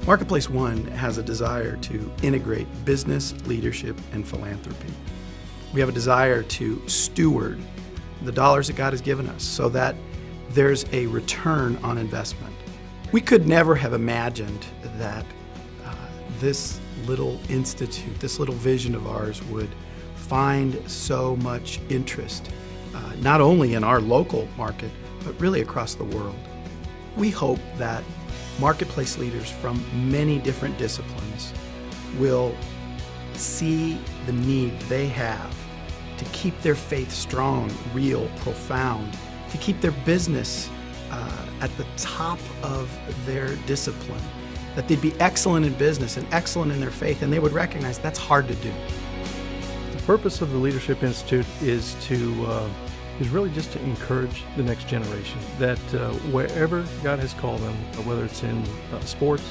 Marketplace One has a desire to integrate business, leadership, and philanthropy. We have a desire to steward the dollars that God has given us so that there's a return on investment. We could never have imagined that this little institute, this little vision of ours would find so much interest, not only in our local market, but really across the world. We hope that marketplace leaders from many different disciplines will see the need they have to keep their faith strong, real, profound, to keep their business at the top of their discipline, that they'd be excellent in business and excellent in their faith, and they would recognize that's hard to do. The purpose of the Leadership Institute is really just to encourage the next generation that wherever God has called them, whether it's in sports,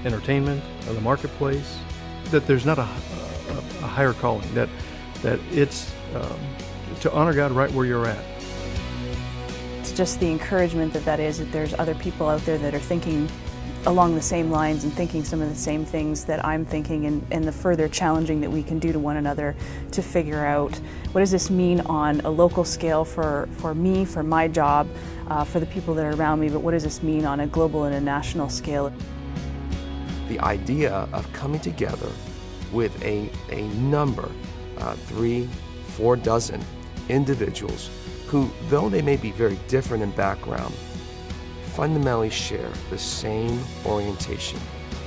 entertainment, or the marketplace, that there's not a higher calling, that it's to honor God right where you're at. It's just the encouragement that there's other people out there that are thinking along the same lines and thinking some of the same things that I'm thinking, and the further challenging that we can do to one another to figure out what does this mean on a local scale for me, for my job, for the people that are around me, but what does this mean on a global and a national scale? The idea of coming together with a number, 3-4 dozen individuals who, though they may be very different in background, fundamentally share the same orientation,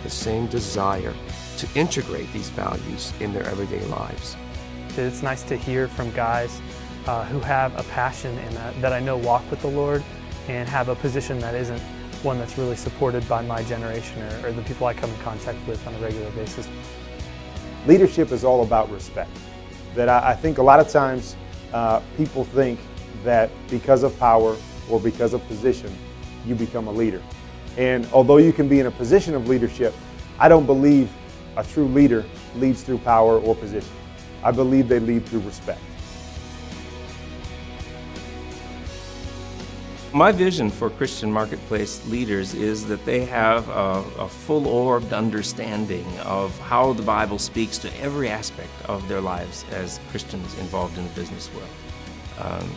the same desire to integrate these values in their everyday lives. It's nice to hear from guys who have a passion and that I know walk with the Lord and have a position that isn't one that's really supported by my generation or the people I come in contact with on a regular basis. Leadership is all about respect. That I think a lot of times people think that because of power or because of position, you become a leader. And although you can be in a position of leadership, I don't believe a true leader leads through power or position. I believe they lead through respect. My vision for Christian marketplace leaders is that they have a full-orbed understanding of how the Bible speaks to every aspect of their lives as Christians involved in the business world.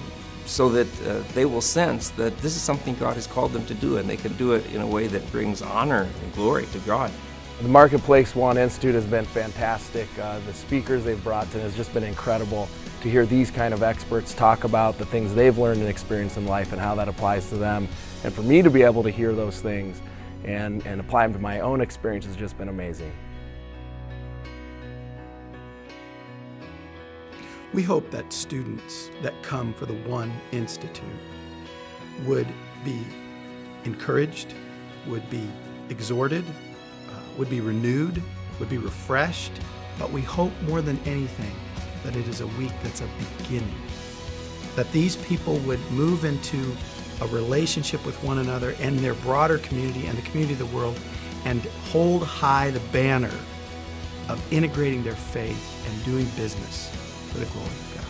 So that they will sense that this is something God has called them to do, and they can do it in a way that brings honor and glory to God. The Marketplace One Institute has been fantastic. The speakers they've brought to has just been incredible to hear these kind of experts talk about the things they've learned and experienced in life and how that applies to them. And for me to be able to hear those things and apply them to my own experience has just been amazing. We hope that students that come for the One Institute would be encouraged, would be exhorted, would be renewed, would be refreshed, but we hope more than anything that it is a week that's a beginning, that these people would move into a relationship with one another and their broader community and the community of the world and hold high the banner of integrating their faith and doing business for the glory of God.